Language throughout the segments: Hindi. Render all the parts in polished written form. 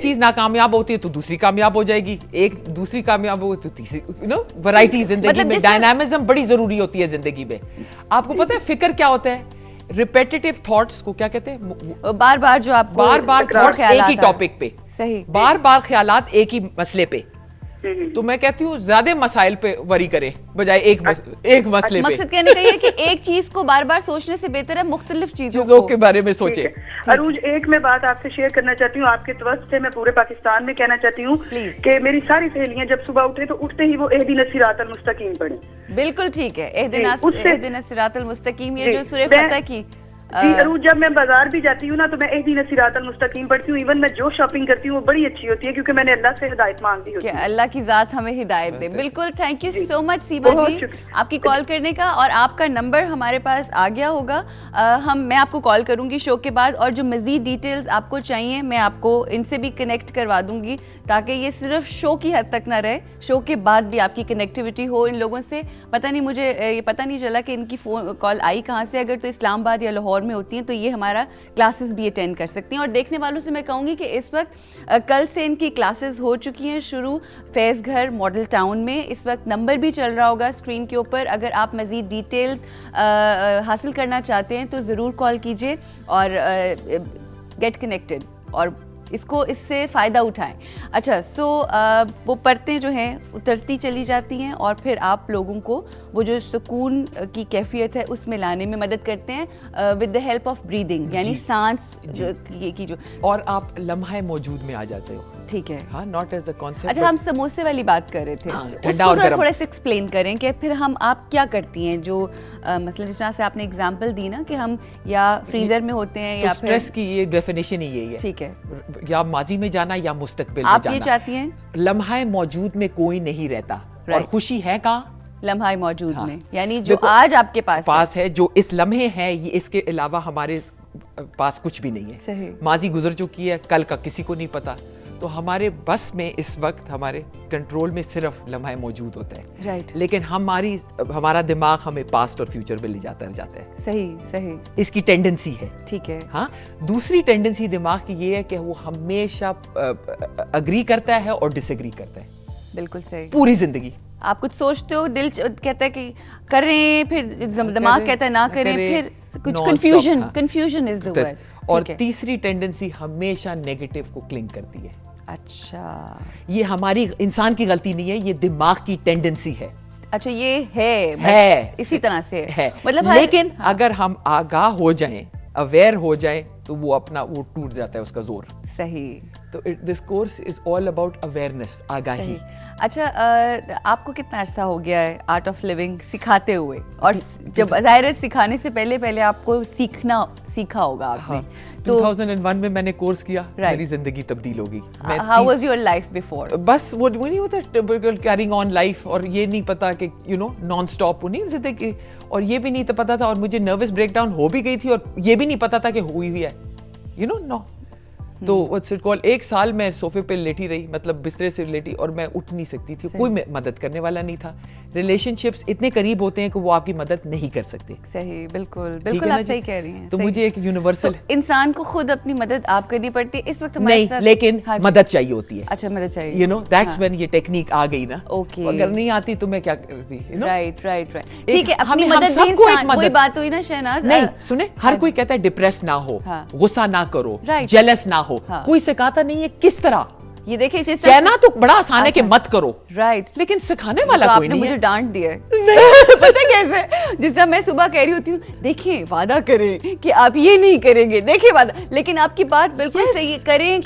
चीज नाकामयाब होती है तो दूसरी कामयाब हो जाएगी, एक दूसरी कामयाब हो तो तीसरी, वैरायटी जिंदगी में, डायनामिज्म बड़ी जरूरी होती है जिंदगी में। आपको पता है फिक्र क्या होता है? रिपेटिटिव थॉट्स को क्या कहते हैं? बार बार जो आपको बार बार थॉट्स एक ही टॉपिक पे, सही, बार बार ख्यालात एक ही मसले पे। तो मैं कहती हूँ ज्यादा मसाइल पे वरी करें बजाय एक मसले पे। मकसद कहने का ये है कि एक चीज को बार बार सोचने से बेहतर है मुख्तलिफ चीजों के बारे में सोचे। अरूज, एक मैं बात आपसे शेयर करना चाहती हूँ, आपके तवज्जो से मैं पूरे पाकिस्तान में कहना चाहती हूँ कि मेरी सारी सहेलियां जब सुबह उठे तो उठते ही वो एहदिन सिरातल मुस्तकीम पढ़े। बिल्कुल ठीक है, एहदिन सिरातल मुस्तकीम, ये जो सूरह फतह की। अरूज, जब मैं बाजार भी जाती हूँ ना तो मैं एहदिन सिरातल मुस्तकीम पढ़ती हूँ। इवन मैं जो शॉपिंग करती हूँ वो बड़ी अच्छी होती है क्योंकि मैंने अल्लाह से हिदायत मांगी होती है। अल्लाह की जात हमें हिदायत दे। बिल्कुल, थैंक यू सो मच सीमा जी आपकी कॉल करने का, और आपका नंबर हमारे पास आ गया होगा। मैं आपको कॉल करूंगी शो के बाद, और जो मजीद डिटेल्स आपको चाहिए मैं आपको इनसे भी कनेक्ट करवा दूंगी ताकि ये सिर्फ शो की हद तक ना रहे, शो के बाद भी आपकी कनेक्टिविटी हो इन लोगों से। पता नहीं, मुझे ये पता नहीं चला कि इनकी फोन कॉल आई कहाँ से। अगर तो इस्लामाबाद या लाहौर में होती हैं तो ये हमारा क्लासेस भी अटेंड कर सकती हैं। और देखने वालों से मैं कहूँगी कि इस वक्त कल से इनकी क्लासेस हो चुकी हैं शुरू फैज़ घर मॉडल टाउन में। इस वक्त नंबर भी चल रहा होगा स्क्रीन के ऊपर। अगर आप मज़ीद डिटेल्स हासिल करना चाहते हैं तो ज़रूर कॉल कीजिए और गेट कनेक्टेड और इससे फ़ायदा उठाएं। अच्छा, वो परतें जो हैं उतरती चली जाती हैं और फिर आप लोगों को वो जो सुकून की कैफियत है उसमें लाने में मदद करते हैं with the help of breathing, यानी सांस की जो, और आप लम्हा मौजूद में आ जाते हो। ठीक है, हाँ, नॉट एज अ कॉन्सेप्ट। अच्छा, हम समोसे वाली बात कर रहे थे, उसको थोड़ा सा एक्सप्लेन करें कि फिर आप क्या करती हैं जो मसलन जिस तरह से आपने एग्जांपल दी ना कि हम या फ्रीजर में होते हैं या स्ट्रेस की ये डेफिनेशन ही यही है। ठीक है, या माजी में जाना या मुस्तकबिल में जाना। आप ये चाहती हैं लम्हा मौजूद में कोई नहीं रहता, और खुशी है कहाँ? लम्हा मौजूद में, यानी जो आज आपके पास है, जो इस लम्हे है, ये इसके अलावा हमारे पास कुछ भी नहीं है। सही, माजी गुजर चुकी है, कल का किसी को नहीं पता। तो हमारे बस में इस वक्त हमारे कंट्रोल में सिर्फ लम्हा मौजूद होता है। राइट। लेकिन हमारा दिमाग हमें पास्ट और फ्यूचर में ले जाता है। सही, इसकी टेंडेंसी है। ठीक है। हाँ, दूसरी टेंडेंसी दिमाग की ये है कि वो हमेशा अग्री करता है और डिसएग्री करता है। बिल्कुल सही, पूरी जिंदगी आप कुछ सोचते हो, दिल कहता है कि करें, फिर दिमाग कहता है ना करें, फिर कुछ कंफ्यूजन इज द वर्ड। और तीसरी टेंडेंसी हमेशा नेगेटिव को क्लिंग करती है। अच्छा, ये हमारी इंसान की गलती नहीं है, ये दिमाग की टेंडेंसी है। अच्छा, ये है इसी तरह से है, मतलब लेकिन अगर हम आगाह हो जाएं, अवेयर हो जाएं, तो वो टूट जाता है उसका जोर। सही, तो this course is all about awareness, आगाही। अच्छा, आपको कितना अर्सा हो गया है आर्ट ऑफ लिविंग सिखाते हुए? और जब ज़ाहिर सिखाने से पहले आपको सीखा होगा आपने। हाँ, 2001 में मैंने कोर्स किया, मेरी जिंदगी तब्दील हो गई। How was your life before? बस वो नहीं होता टिपिकल कैरिंग ऑन लाइफ, और ये नहीं पता कि नॉन स्टॉप नहीं जिंदगी, और ये भी नहीं पता था, और मुझे नर्वस ब्रेकडाउन हो भी गई थी, और ये भी नहीं पता था कि हुई हुई है, नो। तो व्हाट्स इट कॉल्ड, 1 साल मैं सोफे पे लेटी रही, मतलब बिस्तरे से लेटी, और मैं उठ नहीं सकती थी, कोई मदद करने वाला नहीं था। रिलेशनशिप्स इतने करीब होते हैं कि वो आपकी मदद नहीं कर सकते। सही, बिल्कुल आप सही कह रही हैं। तो मुझे एक यूनिवर्सल, इंसान को खुद अपनी मदद आप करनी पड़ती है इस वक्त नहीं, लेकिन मदद चाहिए होती है। अच्छा, मदद चाहिए, दैट्स व्हेन ये टेक्निक आ गई ना। ओके, अगर नहीं आती तो मैं क्या करती? राइट। ठीक है, अपनी मदद भी इंसान, कोई बात हुई ना शहनाज। नहीं, सुने, हर कोई कहता है डिप्रेस ना हो, गुस्सा ना करो, जेलस ना हो, कोई सिखाता नहीं है किस तरह। ये देखिए, कहना तो बड़ा आसान है कि मत करो, राइट, लेकिन सिखाने वाला कोई नहीं है। मुझे डांट दिया पता है कैसे? जिस तरह मैं सुबह कह रही होती हूँ, देखिए वादा करें कि आप ये नहीं करेंगे, देखिए वादा, लेकिन आपकी बात बिल्कुल सही है, करें,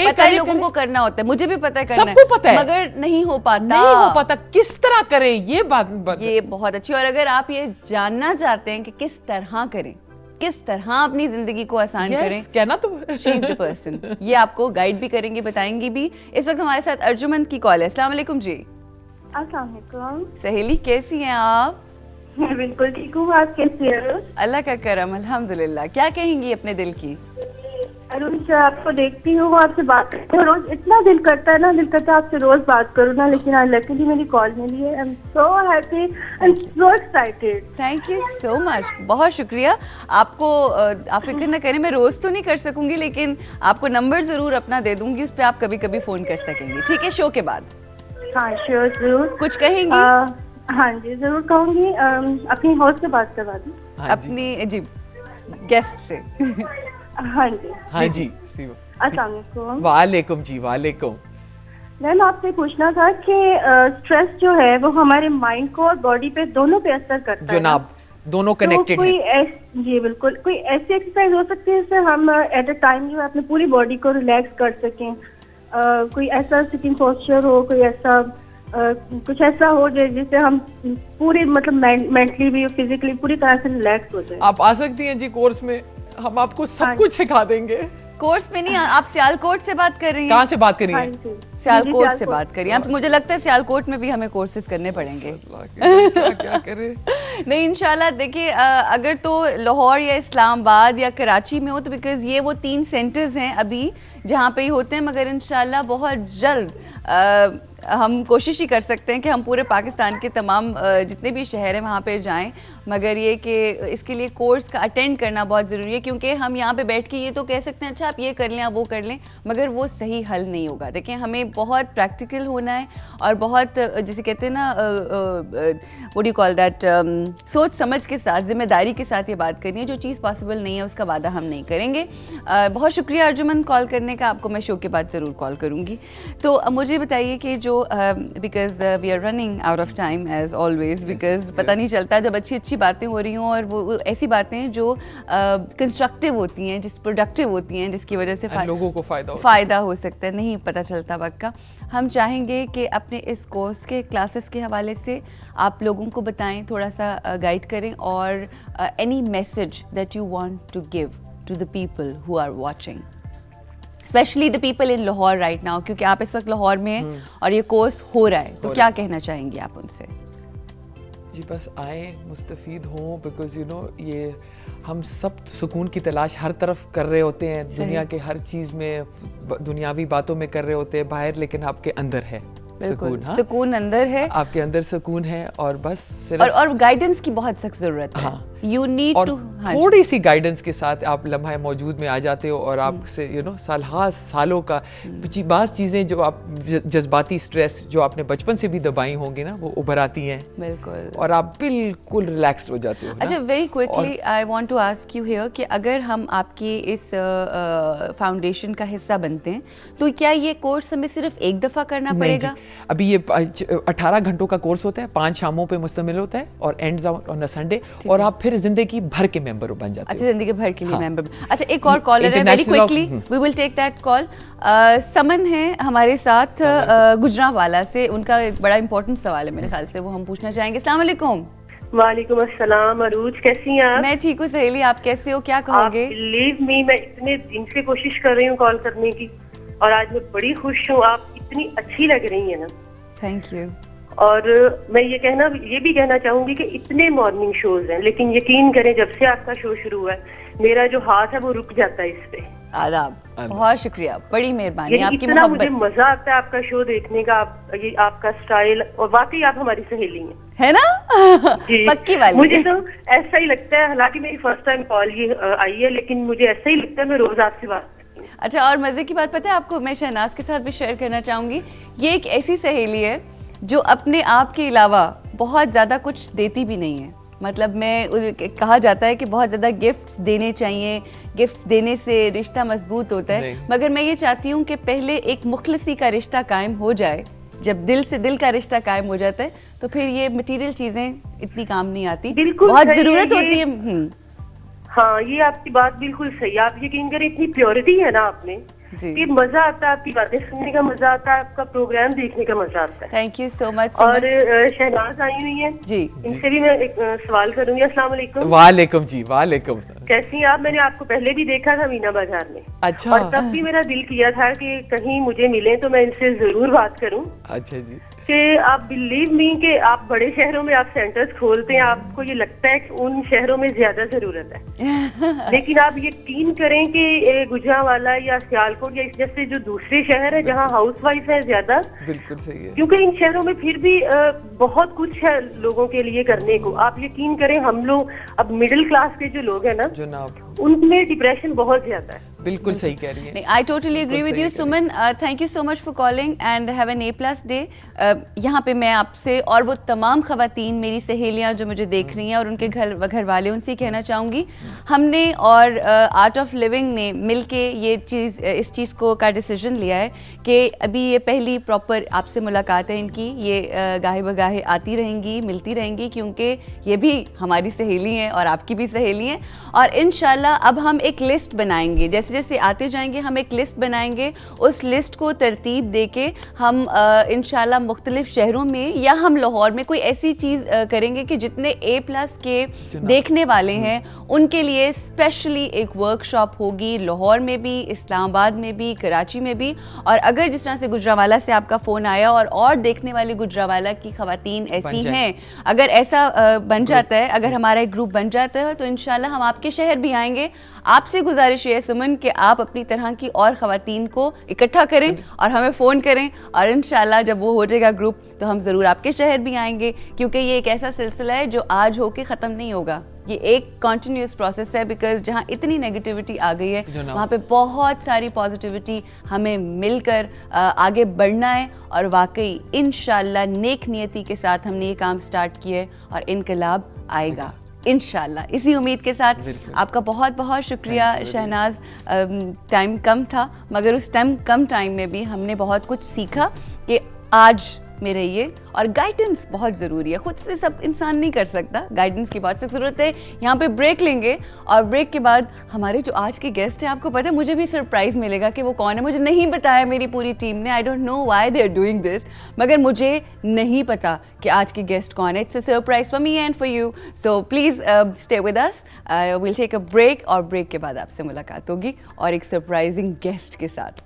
पता है लोगों को करना होता है, मुझे भी पता है, करना सबको पता है, मगर नहीं हो पाता किस तरह करें, ये बात ये बहुत अच्छी। और अगर आप ये जानना चाहते हैं कि किस तरह करें, किस तरह अपनी जिंदगी को आसान करें, कहना तो शी इज द पर्सन, ये आपको गाइड भी करेंगे, बताएंगी भी। इस वक्त हमारे साथ अर्जुमंद की कॉल है। अस्सलाम वालेकुम जी। अस्सलाम वालेकुम सहेली, कैसी हैं आप? मैं बिल्कुल ठीक हूँ, आप कैसी हैं? अल्लाह का करम, अल्हम्दुलिल्लाह। क्या कहेंगी अपने दिल की? अरुण आपको देखती हूँ, आपसे बात करती हूँ रोज, इतना दिल करता है आपसे रोज बात करूँ ना, लेकिन आज लकीली मेरी कॉल मिली है। I am so happy, I am so excited. Thank you so much, बहुत शुक्रिया आपको। आप फिक्र ना करें, मैं रोज तो नहीं कर सकूंगी, लेकिन आपको नंबर जरूर अपना दे दूंगी, उस पर आप कभी कभी फोन कर सकेंगे, ठीक है, शो के बाद। हाँ श्योर, जरूर। कुछ कहेंगी? हाँ जी जरूर कहूँगी। अपनी होस्ट से बात करवा दूँ? अपनी जी गेस्ट से। हाँ जी हाँ जी। अस्सलाम वालेकुम। वालेकुम जी, वालेकुम। मैम आपसे पूछना था कि स्ट्रेस जो है वो हमारे माइंड को और बॉडी पे दोनों पे असर करता है जनाब, दोनों कनेक्टेड तो है। जी बिल्कुल, कोई ऐसी एक्सरसाइज हो सकती है जिससे हम एट अ टाइम जो है अपनी पूरी बॉडी को रिलैक्स कर सकें? कोई ऐसा सिटिंग पोस्चर हो, कोई ऐसा कुछ ऐसा हो जिससे हम पूरी मतलब मेंटली भी फिजिकली पूरी तरह से रिलैक्स हो जाए। आप आ सकती हैं जी कोर्स में, हम आपको सब कुछ सिखा देंगे। कोर्स में नहीं, आप सियालकोट से बात कर रही हैं? कहाँ से बात कर रही हैं? सियालकोट से बात करिए आप। मुझे लगता है सियालकोट में भी हमें कोर्सेज करने पड़ेंगे। क्या करें? नहीं इंशाल्लाह। देखिए अगर तो लाहौर या इस्लामाबाद या कराची में हो तो बिकॉज ये वो 3 सेंटर्स हैं अभी जहाँ पे ही होते हैं, मगर इंशाल्लाह बहुत जल्द हम कोशिश ही कर सकते हैं कि हम पूरे पाकिस्तान के तमाम जितने भी शहर हैं वहाँ पे जाएं, मगर ये कि इसके लिए कोर्स का अटेंड करना बहुत ज़रूरी है, क्योंकि हम यहाँ पे बैठ के ये तो कह सकते हैं अच्छा आप ये कर लें आप वो कर लें, मगर वो सही हल नहीं होगा। देखिए हमें बहुत प्रैक्टिकल होना है और बहुत जिसे कहते हैं ना what do you call that, सोच समझ के साथ जिम्मेदारी के साथ ये बात करनी है। जो चीज़ पॉसिबल नहीं है उसका वादा हम नहीं करेंगे। बहुत शुक्रिया अर्जुमन कॉल करने का, आपको मैं शो के बाद ज़रूर कॉल करूँगी। तो मुझे बताइए कि जो because we are running out of time as always, because पता नहीं चलता जब अच्छी अच्छी बातें हो रही हों और वो ऐसी बातें जो कंस्ट्रक्टिव होती हैं, जिस प्रोडक्टिव होती हैं, जिसकी वजह से लोगों को फ़ायदा हो सकता है, नहीं पता चलता वक्त का। हम चाहेंगे कि अपने इस कोर्स के क्लासेस के हवाले से आप लोगों को बताएं, थोड़ा सा गाइड करें, और any message that you want to give to the people who are watching, specially the people in Lahore right now, क्योंकि आप इस वक्त लाहौर में हैं और ये कोर्स हो रहा है, तो क्या कहना चाहेंगे आप उनसे? जी बस आए, मुस्तफ़ीद हों, बिकॉज यू नो ये हम सब सुकून की तलाश हर तरफ कर रहे होते हैं, दुनिया के हर चीज़ में दुनियावी बातों में कर रहे होते हैं बाहर, लेकिन आपके अंदर है सुकून। हाँ? सुकून अंदर है, आपके अंदर सुकून है, और बस सिर्फ और गाइडेंस की बहुत सख्त जरूरत है। हाँ, यू नीड टू, थोड़ी सी गाइडेंस के साथ आप लम्हा मौजूद में आ जाते हो, और आपसे यू नो सालों का बाज़ चीज़ें जो आप जज्बाती स्ट्रेस जो आपने बचपन से भी दबाई होंगी ना, वो उभर आती हैं बिल्कुल, और आप बिल्कुल रिलैक्स्ड हो जाते हो। अच्छा, very quickly I want to ask you here कि अगर हम आपके इस फाउंडेशन का हिस्सा बनते हैं तो क्या ये कोर्स हमें सिर्फ एक दफ़ा करना पड़ेगा? अभी ये 18 घंटों का कोर्स होता है, 5 शामों पे मुश्तमिल होता है, और एंड्स ऑन संडे, और आप फिर जिंदगी भर के मेंबर बन जाते हो। अच्छा, जिंदगी भर के लिए मेंबर। अच्छा, एक और कॉलर है, very quickly we will take that call. Saman है हमारे साथ गुजरांवाला से, उनका एक बड़ा इंपॉर्टेंट सवाल है मेरे ख्याल से, वो हम पूछना चाहेंगे। अस्सलाम वालेकुम। वालेकुम अस्सलाम अरूज, कैसी हैं आप? मैं ठीक हूँ सहेली, आप कैसे हो, क्या कहोगे? बिलीव मी, मैं इतने दिन से कोशिश कर रही हूँ कॉल करने की, और आज मैं बड़ी खुश हूँ, आप इतनी अच्छी लग रही हैं ना। Thank you. और मैं ये भी कहना चाहूंगी कि इतने मॉर्निंग शोज हैं, लेकिन यकीन करें जब से आपका शो शुरू हुआ है मेरा जो हाथ है वो रुक जाता है इस पे। आदाब, बहुत शुक्रिया, बड़ी मेहरबानी आपकी मोहब्बत। मुझे मजा आता है आपका शो देखने का, ये आपका स्टाइल, और वाकई आप हमारी सहेली हैं, है ना? पक्की वाली। मुझे तो ऐसा ही लगता है, हालांकि मेरी फर्स्ट टाइम कॉल ये आई है, लेकिन मुझे ऐसा ही लगता है मैं रोज आपसे बात। अच्छा, और मजे की बात पता है आपको, मैं शहनाज के साथ भी शेयर करना चाहूंगी, ये एक ऐसी सहेली है जो अपने आप के अलावा बहुत ज़्यादा कुछ देती भी नहीं है। मतलब कहा जाता है कि बहुत ज़्यादा गिफ्ट्स देने चाहिए, गिफ्ट्स देने से रिश्ता मजबूत होता है, मगर मैं ये चाहती हूँ कि पहले एक मुखलसी का रिश्ता कायम हो जाए। जब दिल से दिल का रिश्ता कायम हो जाता है तो फिर ये मटीरियल चीज़ें इतनी काम नहीं आती, बहुत ज़रूरत होती है। हाँ, ये आपकी बात बिल्कुल सही, आप यकीन करें इतनी प्योरिटी है ना आपने कि मजा आता है, आपकी बातें सुनने का मजा आता है, आपका प्रोग्राम देखने का मजा आता है। Thank you so much. और शहनाज आई हुई है जी, इनसे भी मैं एक सवाल करूंगी। अस्सलाम वालेकुम। वालेकुम जी, वालेकुम। कैसी हैं आप? मैंने आपको पहले भी देखा था मीना बाजार में। अच्छा। और तब भी मेरा दिल किया था कि कहीं मुझे मिले तो मैं इनसे जरूर बात करूं। अच्छा जी। कि आप बिलीव मी कि आप बड़े शहरों में आप सेंटर्स खोलते हैं, आपको ये लगता है कि उन शहरों में ज्यादा जरूरत है लेकिन आप यकीन करें कि गुजरांवाला या सियालकोट या इस जैसे जो दूसरे शहर है जहाँ हाउसवाइफ है ज्यादा, बिल्कुल सही है, क्योंकि इन शहरों में फिर भी बहुत कुछ है लोगों के लिए करने को। आप यकीन करें हम लोग अब मिडिल क्लास के जो लोग हैं ना, उनमें डिप्रेशन बहुत ज्यादा है। बिल्कुल सही कह रही है। I totally agree with you Suman, thank you so much for calling and have an A+ day. यहाँ पे मैं आपसे और वो तमाम खवातीन मेरी सहेलियाँ जो मुझे देख रही हैं और उनके घर वाले, उनसे कहना चाहूँगी, हमने और आर्ट ऑफ लिविंग ने मिलके ये चीज़ इस चीज़ को का डिसीजन लिया है कि अभी ये पहली प्रॉपर आपसे मुलाकात है इनकी, ये गाहे बगाहे आती रहेंगी, मिलती रहेंगी, क्योंकि ये भी हमारी सहेली हैं और आपकी भी सहेली हैं। और इंशाल्लाह अब हम एक लिस्ट बनाएंगे, जैसे जैसे आते जाएंगे हम एक लिस्ट बनाएंगे, उस लिस्ट को तरतीब देके हम इंशाल्लाह मुख्तलिफ शहरों में या हम लाहौर में कोई ऐसी चीज़ करेंगे कि जितने A+ के देखने वाले हैं उनके लिए स्पेशली एक वर्कशॉप होगी, लाहौर में भी, इस्लामाबाद में भी, कराची में भी। और अगर जिस तरह से गुजरांवाला से आपका फ़ोन आया और देखने वाली गुजरांवाला की खवातीन ऐसी हैं, अगर ऐसा बन जाता है, अगर हमारा एक ग्रुप बन जाता है तो इंशाल्लाह हम आपके शहर भी आएंगे। आपसे गुजारिश है सुमन कि आप अपनी तरह की और ख़वातीन को इकट्ठा करें और हमें फ़ोन करें, और इंशाल्लाह जब वो हो जाएगा ग्रुप तो हम ज़रूर आपके शहर भी आएंगे, क्योंकि ये एक ऐसा सिलसिला है जो आज होके ख़त्म नहीं होगा, ये एक कॉन्टिन्यूस प्रोसेस है। बिकॉज जहाँ इतनी नेगेटिविटी आ गई है वहाँ पे बहुत सारी पॉजिटिविटी हमें मिलकर आगे बढ़ना है, और वाकई इंशाल्लाह नेक नियति के साथ हमने ये काम स्टार्ट किया है और इनकलाब आएगा इंशाल्लाह। इसी उम्मीद के साथ आपका बहुत बहुत शुक्रिया शहनाज। टाइम कम था मगर उस कम टाइम में भी हमने बहुत कुछ सीखा कि आज में रहिए, और गाइडेंस बहुत ज़रूरी है, खुद से सब इंसान नहीं कर सकता, गाइडेंस की बहुत सख्त ज़रूरत है। यहाँ पे ब्रेक लेंगे और ब्रेक के बाद हमारे जो आज के गेस्ट हैं, आपको पता है मुझे भी सरप्राइज़ मिलेगा कि वो कौन है। मुझे नहीं बताया मेरी पूरी टीम ने, I don't know why they are doing this, मगर मुझे नहीं पता कि आज के गेस्ट कौन है। It's a surprise for me and for you, so please stay with us, will take a break, और ब्रेक के बाद आपसे मुलाकात होगी और एक सरप्राइजिंग गेस्ट के साथ।